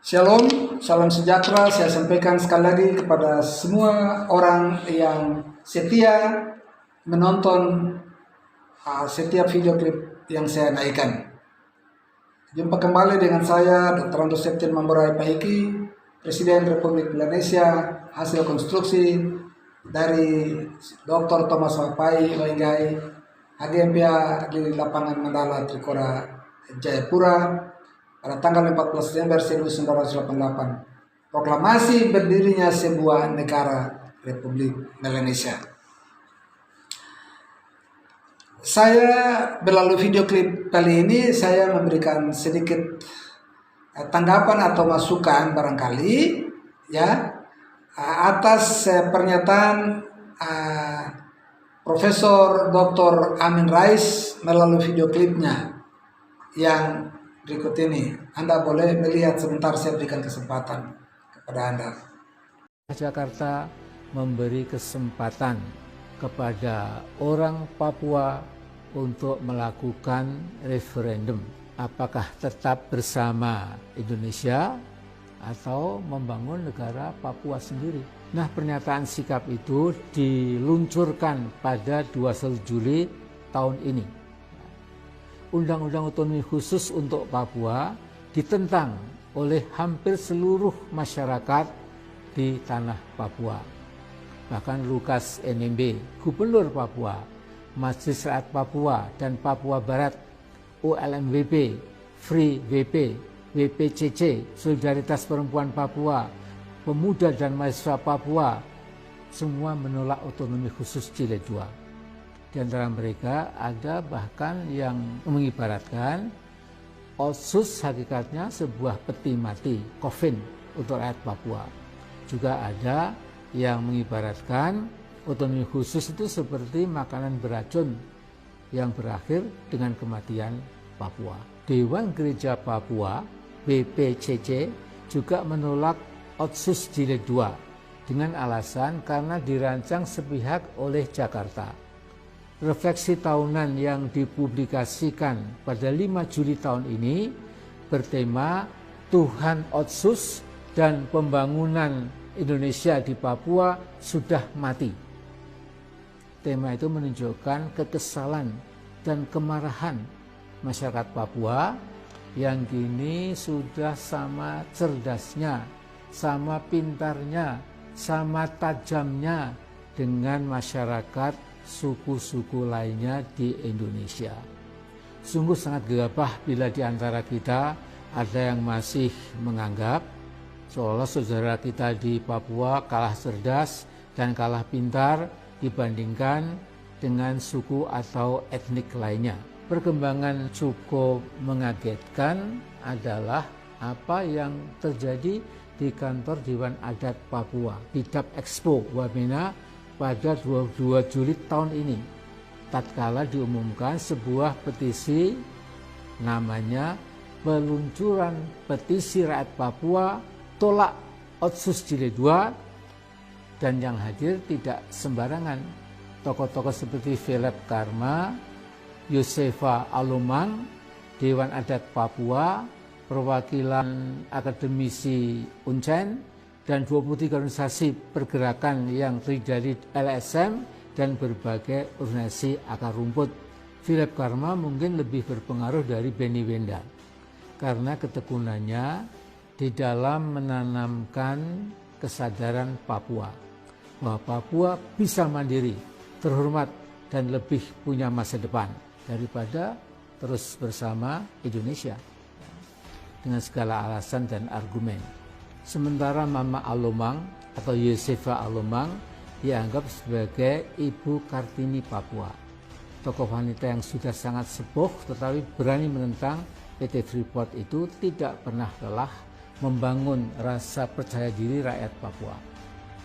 Shalom, salam sejahtera. Saya sampaikan sekali lagi kepada semua orang yang setia menonton setiap video klip yang saya naikkan. Jumpa kembali dengan saya, Dr. Anto Septian Mamborai Pahiki, Presiden Republik Indonesia, hasil konstruksi dari Dr. Thomas Wapai Wainggai, HGMPA di lapangan Mandala Trikora Jayapura pada tanggal 14 Desember 1988. Proklamasi berdirinya sebuah negara Republik Indonesia. Saya melalui video klip kali ini saya memberikan sedikit tanggapan atau masukan barangkali ya atas pernyataan Profesor Dr. Amin Rais melalui video klipnya yang berikut ini. Anda boleh melihat sebentar, saya berikan kesempatan kepada Anda. Jakarta memberi kesempatan kepada orang Papua untuk melakukan referendum. Apakah tetap bersama Indonesia atau membangun negara Papua sendiri? Nah, pernyataan sikap itu diluncurkan pada 21 Juli tahun ini. Undang-undang otonomi khusus untuk Papua ditentang oleh hampir seluruh masyarakat di tanah Papua. Bahkan Lukas NMB, Gubernur Papua, Majelis Rakyat Papua dan Papua Barat, OLMWP, Free WP, WPCC, Solidaritas Perempuan Papua, Pemuda dan Mahasiswa Papua, semua menolak otonomi khusus Jilid 2. Di antara mereka ada bahkan yang mengibaratkan Otsus hakikatnya sebuah peti mati, coffin untuk rakyat Papua. Juga ada yang mengibaratkan otonomi khusus itu seperti makanan beracun yang berakhir dengan kematian Papua. Dewan Gereja Papua, BPCC, juga menolak Otsus Jilid 2 dengan alasan karena dirancang sepihak oleh Jakarta. Refleksi tahunan yang dipublikasikan pada 5 Juli tahun ini bertema Tuhan Otsus dan Pembangunan Indonesia di Papua sudah mati. Tema itu menunjukkan kekesalan dan kemarahan masyarakat Papua yang kini sudah sama cerdasnya, sama pintarnya, sama tajamnya dengan masyarakat suku-suku lainnya di Indonesia. Sungguh sangat gegabah bila di antara kita ada yang masih menganggap seolah saudara kita di Papua kalah cerdas dan kalah pintar dibandingkan dengan suku atau etnik lainnya. Perkembangan cukup mengagetkan adalah apa yang terjadi di kantor Dewan Adat Papua, Bidap Expo Wamena pada 22 Juli tahun ini. Tatkala diumumkan sebuah petisi namanya Peluncuran Petisi Rakyat Papua Tolak Otsus Jilid 2, dan yang hadir tidak sembarangan. Tokoh-tokoh seperti Philip Karma, Yosefa Alomang, Dewan Adat Papua, perwakilan akademisi Uncen, dan 23 organisasi pergerakan yang terdiri dari LSM dan berbagai organisasi akar rumput. Philip Karma mungkin lebih berpengaruh dari Benny Wenda karena ketekunannya di dalam menanamkan kesadaran Papua bahwa Papua bisa mandiri, terhormat, dan lebih punya masa depan daripada terus bersama Indonesia dengan segala alasan dan argumen. Sementara Mama Alomang atau Yosefa Alomang dianggap sebagai Ibu Kartini Papua, tokoh wanita yang sudah sangat sepuh tetapi berani menentang PT Freeport itu tidak pernah lelah membangun rasa percaya diri rakyat Papua.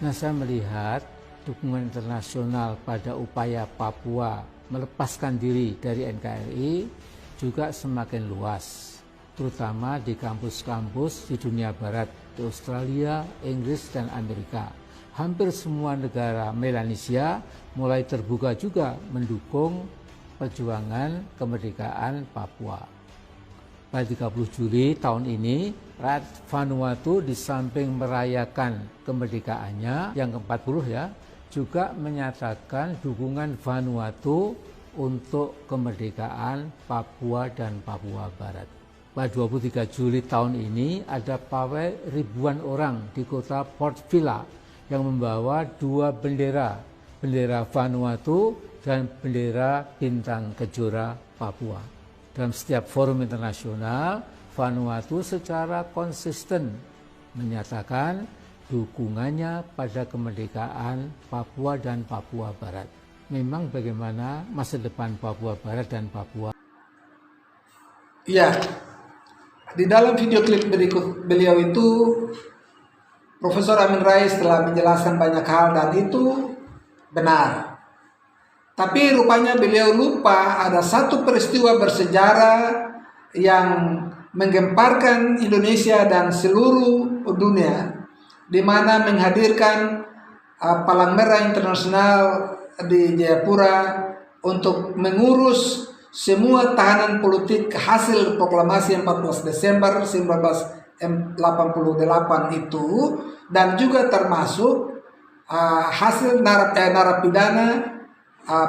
Nah, saya melihat dukungan internasional pada upaya Papua melepaskan diri dari NKRI juga semakin luas, terutama di kampus-kampus di dunia barat, di Australia, Inggris, dan Amerika. Hampir semua negara Melanesia mulai terbuka juga mendukung perjuangan kemerdekaan Papua. pada 30 Juli tahun ini, rakyat Vanuatu di samping merayakan kemerdekaannya yang ke-40 ya, juga menyatakan dukungan Vanuatu untuk kemerdekaan Papua dan Papua Barat. Pada 23 Juli tahun ini ada pawai ribuan orang di kota Port Vila yang membawa dua bendera, bendera Vanuatu dan bendera bintang kejora Papua. Dalam setiap forum internasional, Vanuatu secara konsisten menyatakan dukungannya pada kemerdekaan Papua dan Papua Barat. Memang bagaimana masa depan Papua Barat dan Papua? Ya, di dalam video klip berikut beliau itu, Profesor Amin Rais telah menjelaskan banyak hal dan itu benar. Tapi rupanya beliau lupa ada satu peristiwa bersejarah yang menggemparkan Indonesia dan seluruh dunia, di mana menghadirkan Palang Merah Internasional di Jayapura untuk mengurus semua tahanan politik hasil proklamasi 14 Desember 1988 itu, dan juga termasuk hasil narapidana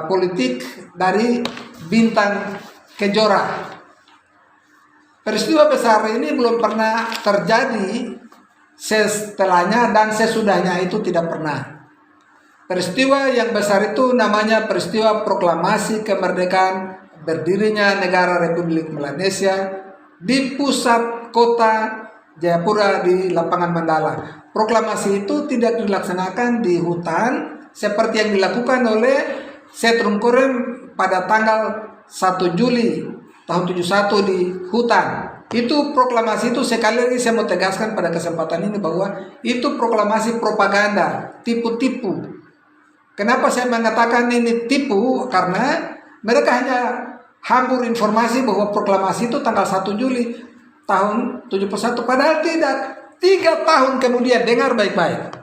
politik dari Bintang Kejora. Peristiwa besar ini belum pernah terjadi setelahnya dan sesudahnya, itu tidak pernah. Peristiwa yang besar itu namanya peristiwa proklamasi kemerdekaan berdirinya negara Republik Melanesia di pusat kota Jayapura di Lapangan Mandala. Proklamasi itu tidak dilaksanakan di hutan seperti yang dilakukan oleh Setrum Korem pada tanggal 1 Juli tahun 71 di hutan. Itu proklamasi itu, sekali lagi saya mau tegaskan pada kesempatan ini bahwa itu proklamasi propaganda, tipu-tipu. Kenapa saya mengatakan ini tipu? Karena mereka hanya hambur informasi bahwa proklamasi itu tanggal 1 Juli tahun 71, padahal tidak. 3 tahun kemudian, dengar baik-baik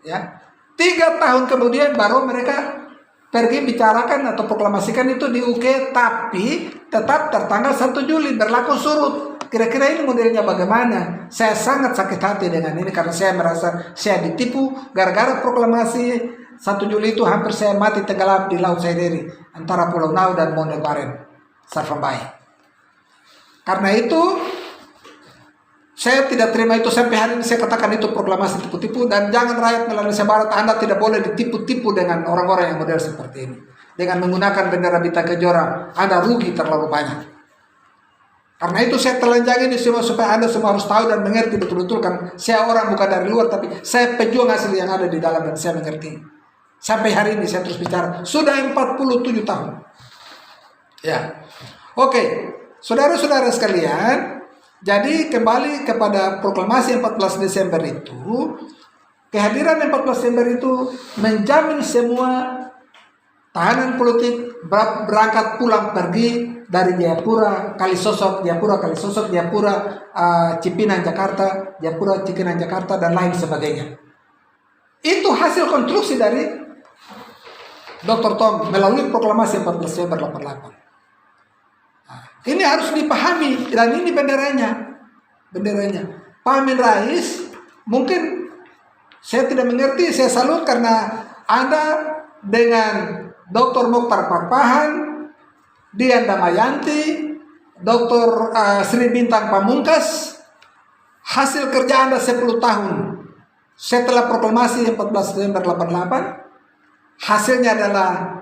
ya, 3 tahun kemudian baru mereka pergi bicarakan atau proklamasikan itu di UK, tapi tetap tertanggal 1 Juli berlaku surut. Kira-kira ini modelnya bagaimana? Saya sangat sakit hati dengan ini karena saya merasa saya ditipu. Gara-gara proklamasi 1 Juli itu hampir saya mati tenggelam di Laut Saideri antara Pulau Nau dan Mondegaren, Sarfambai. Karena itu saya tidak terima itu. Sampai hari ini saya katakan itu proklamasi tipu-tipu, dan jangan rakyat Melanesia Barat, Anda tidak boleh ditipu-tipu dengan orang-orang yang model seperti ini. Dengan menggunakan bendera Bintang Kejora, Anda rugi terlalu banyak. Karena itu saya telanjang ini semua supaya Anda semua harus tahu dan mengerti betul-betul, kan saya orang bukan dari luar, tapi saya pejuang asli yang ada di dalam dan saya mengerti. Sampai hari ini saya terus bicara, sudah 47 tahun. Ya, oke, saudara-saudara sekalian. Jadi kembali kepada proklamasi 14 Desember itu, kehadiran 14 Desember itu menjamin semua tahanan politik berangkat pulang pergi dari Jayapura, Kalisosok, Cipinang, Jakarta, Jayapura, Cipinang, Jakarta, dan lain sebagainya. Itu hasil konstruksi dari Dr. Tom melalui proklamasi 14 Desember 88. Ini harus dipahami, dan ini benderanya. Pak Amin Rais, mungkin saya tidak mengerti, saya salut karena Anda dengan Dr. Mokhtar Pakpahan, Dian Damayanti, Dr. Sri Bintang Pamungkas, hasil kerja Anda 10 tahun setelah proklamasi 14 Desember 88, hasilnya adalah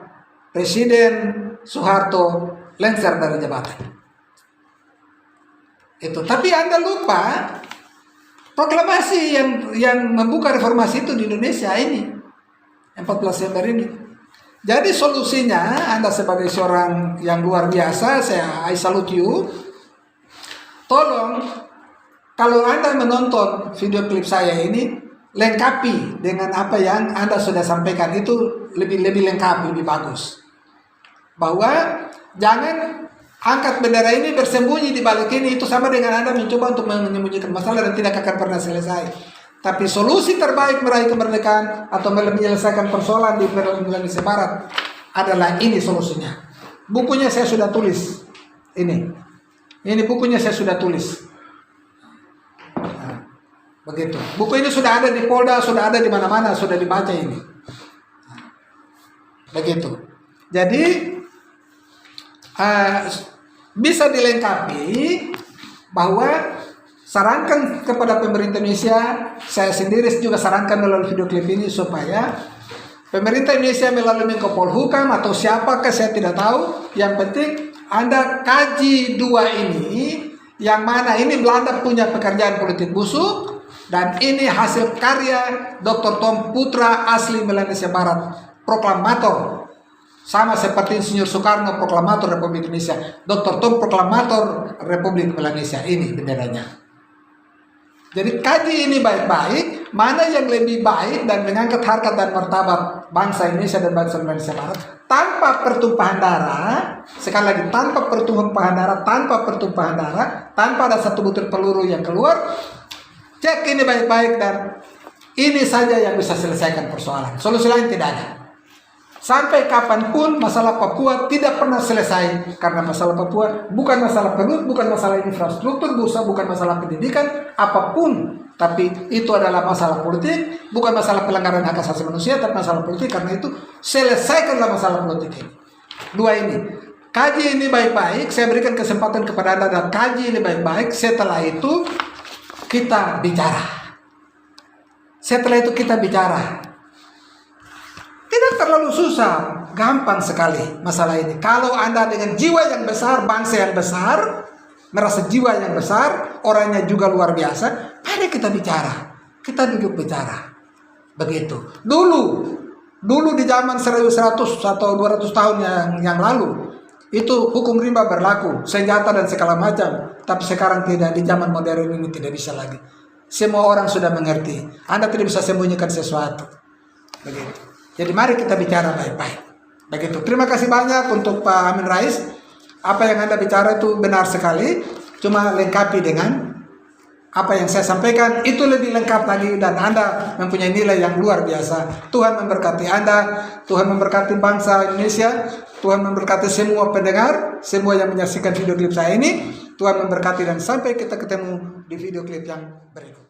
Presiden Soeharto lengser dari jabatan. Itu. Tapi Anda lupa proklamasi yang membuka reformasi itu di Indonesia ini 14 Desember ini. Jadi solusinya, Anda sebagai seorang yang luar biasa, I salute you. Tolong, kalau Anda menonton video klip saya ini, lengkapi dengan apa yang Anda sudah sampaikan, itu lebih lengkap, lebih bagus. Bahwa jangan angkat bendera ini bersembunyi di balik ini, itu sama dengan Anda mencoba untuk menyembunyikan masalah dan tidak akan pernah selesai. Tapi solusi terbaik meraih kemerdekaan atau menyelesaikan persoalan di Indonesia Barat adalah ini solusinya. Bukunya saya sudah tulis. Ini. Ini bukunya saya sudah tulis. Nah, begitu. Buku ini sudah ada di Polda, sudah ada di mana-mana, sudah dibaca ini. Nah, begitu. Jadi bisa dilengkapi bahwa sarankan kepada pemerintah Indonesia, saya sendiri juga sarankan melalui video klip ini supaya pemerintah Indonesia melalui Menko Polhukam atau siapakah saya tidak tahu, yang penting Anda kaji dua ini, yang mana ini Belanda punya pekerjaan politik busuk dan ini hasil karya Dr. Tom Putra asli Melanesia Barat, proklamator. Sama seperti Insinyur Soekarno, proklamator Republik Indonesia. Dr. Tom, proklamator Republik Melanesia. Ini bedanya. Jadi kaji ini baik-baik, mana yang lebih baik dan mengangkat harkat dan martabat bangsa Indonesia dan bangsa Melanesia Barat tanpa pertumpahan darah. Sekali lagi, tanpa pertumpahan darah, tanpa ada satu butir peluru yang keluar. Cek ini baik-baik dan ini saja yang bisa selesaikan persoalan. Solusi lain tidak ada. Sampai kapanpun masalah Papua tidak pernah selesai. Karena masalah Papua bukan masalah penduduk, bukan masalah infrastruktur, bukan masalah pendidikan, apapun. Tapi itu adalah masalah politik, bukan masalah pelanggaran hak asasi manusia, tapi masalah politik. Karena itu selesaikanlah masalah politik ini. Dua ini. Kaji ini baik-baik, saya berikan kesempatan kepada Anda dan kaji ini baik-baik. Setelah itu kita bicara. Tidak terlalu susah, gampang sekali masalah ini. Kalau Anda dengan jiwa yang besar, bangsa yang besar, merasa jiwa yang besar, orangnya juga luar biasa, mari kita bicara. Kita duduk bicara. Begitu. Dulu di zaman 1100 atau 200 tahun yang lalu, itu hukum rimba berlaku, senjata dan segala macam. Tapi sekarang tidak, di zaman modern ini tidak bisa lagi. Semua orang sudah mengerti. Anda tidak bisa sembunyikan sesuatu. Begitu. Jadi mari kita bicara baik-baik. Begitu. Terima kasih banyak untuk Pak Amin Rais. Apa yang Anda bicara itu benar sekali. Cuma lengkapi dengan apa yang saya sampaikan. Itu lebih lengkap lagi dan Anda mempunyai nilai yang luar biasa. Tuhan memberkati Anda. Tuhan memberkati bangsa Indonesia. Tuhan memberkati semua pendengar. Semua yang menyaksikan video klip saya ini. Tuhan memberkati dan sampai kita ketemu di video klip yang berikut.